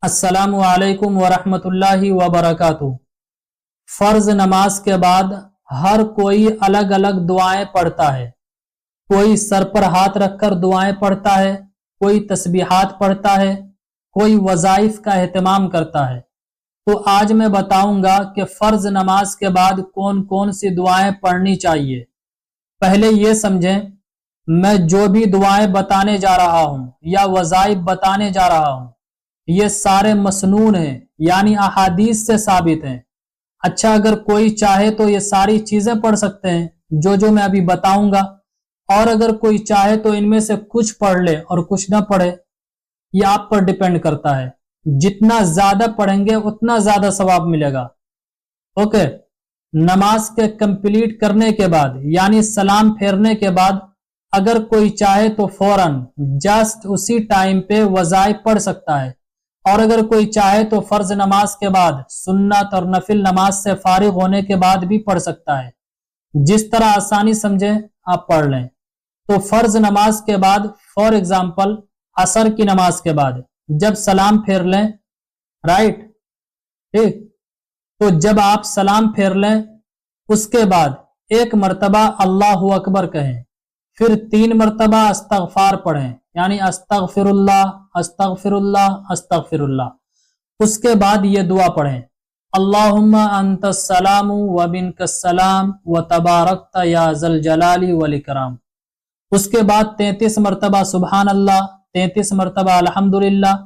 अस्सलामु अलैकुम वरहमतुल्लाहि वबरकातुहू। फर्ज नमाज के बाद हर कोई अलग अलग दुआएं पढ़ता है। कोई सर पर हाथ रखकर दुआएं पढ़ता है, कोई तस्बीहात पढ़ता है, कोई वज़ाइफ का एहतमाम करता है। तो आज मैं बताऊंगा कि फर्ज नमाज के बाद कौन कौन सी दुआएं पढ़नी चाहिए। पहले ये समझें, मैं जो भी दुआएं बताने जा रहा हूं या वज़ाइफ बताने जा रहा हूं, ये सारे मसनून हैं, यानी अहादीस से साबित हैं। अच्छा, अगर कोई चाहे तो ये सारी चीजें पढ़ सकते हैं जो मैं अभी बताऊंगा, और अगर कोई चाहे तो इनमें से कुछ पढ़ ले और कुछ ना पढ़े, ये आप पर डिपेंड करता है। जितना ज्यादा पढ़ेंगे उतना ज्यादा सवाब मिलेगा। ओके, नमाज के कंप्लीट करने के बाद यानी सलाम फेरने के बाद अगर कोई चाहे तो फौरन जस्ट उसी टाइम पे वज़ाइफ पढ़ सकता है, और अगर कोई चाहे तो फर्ज नमाज के बाद सुन्नत और नफिल नमाज से फारिग होने के बाद भी पढ़ सकता है। जिस तरह आसानी समझे आप पढ़ लें। तो फर्ज नमाज के बाद, फॉर एग्जाम्पल असर की नमाज के बाद जब सलाम फेर लें, राइट, ठीक, तो जब आप सलाम फेर लें उसके बाद एक मर्तबा अल्लाहु अकबर कहें, फिर 3 मर्तबा अस्तगफार पढ़ें, यानी अस्तगफिरुल्लाह अस्तगफिरुल्लाह अस्तगफिरुल्लाह। उसके बाद ये दुआ पढ़ें, अल्लाहुम्मा अंतस्सलामु व मिनकस्सलाम व तबारकत या ज़ल जलाली वल इकराम। उसके बाद 33 मर्तबा सुबहान अल्लाह, 33 मर्तबा अल्हम्दुलिल्लाह,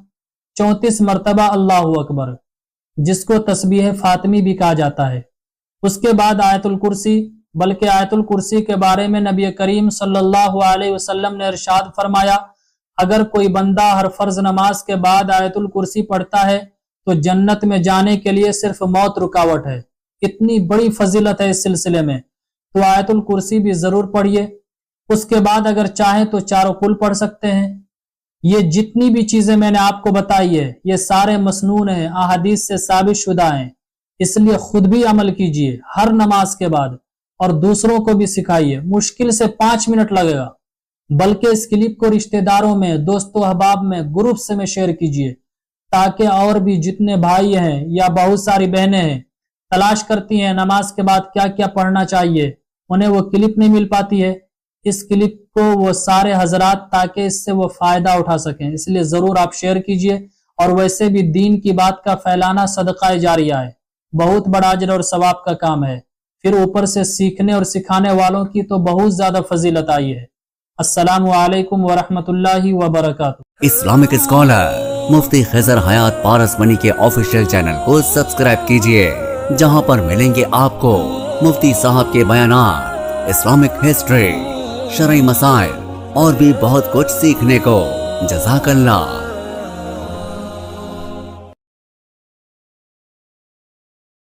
34 मर्तबा अल्लाहु अकबर, जिसको तस्बीह फातिमी भी कहा जाता है। उसके बाद आयतुल कुर्सी, बल्कि आयतुल कुर्सी के बारे में नबी करीम सल्लल्लाहु अलैहि वसल्लम ने इरशाद फरमाया, अगर कोई बंदा हर फर्ज नमाज के बाद आयतुल कुर्सी पढ़ता है तो जन्नत में जाने के लिए सिर्फ मौत रुकावट है। इतनी बड़ी फजीलत है इस सिलसिले में, तो आयतुल कुर्सी भी जरूर पढ़िए। उसके बाद अगर चाहें तो चारों कुल पढ़ सकते हैं। ये जितनी भी चीजें मैंने आपको बताई है ये सारे मसनून हैं, अहादीस से साबित शुदा हैं, इसलिए खुद भी अमल कीजिए हर नमाज के बाद और दूसरों को भी सिखाइए। मुश्किल से 5 मिनट लगेगा, बल्कि इस क्लिप को रिश्तेदारों में, दोस्तों अहबाब में, ग्रुप में शेयर कीजिए, ताकि और भी जितने भाई हैं या बहुत सारी बहनें हैं तलाश करती हैं नमाज के बाद क्या क्या पढ़ना चाहिए, उन्हें वो क्लिप नहीं मिल पाती है, इस क्लिप को वो सारे हजरात, ताकि इससे वो फायदा उठा सकें, इसलिए जरूर आप शेयर कीजिए। और वैसे भी दीन की बात का फैलाना सदका जारिया है, बहुत बड़ा अजर और सवाब का काम है, फिर ऊपर से सीखने और सिखाने वालों की तो बहुत ज्यादा फजीलत आई है। अस्सलामु अलैकुम वरहमतुल्लाहि वबरकातुहू। इस्लामिक स्कॉलर मुफ्ती खिज़र हयात पारसमनी के ऑफिशियल चैनल को सब्सक्राइब कीजिए, जहां पर मिलेंगे आपको मुफ्ती साहब के बयानात, इस्लामिक हिस्ट्री, शरई मसाइल और भी बहुत कुछ सीखने को। जज़ाकल्लाह।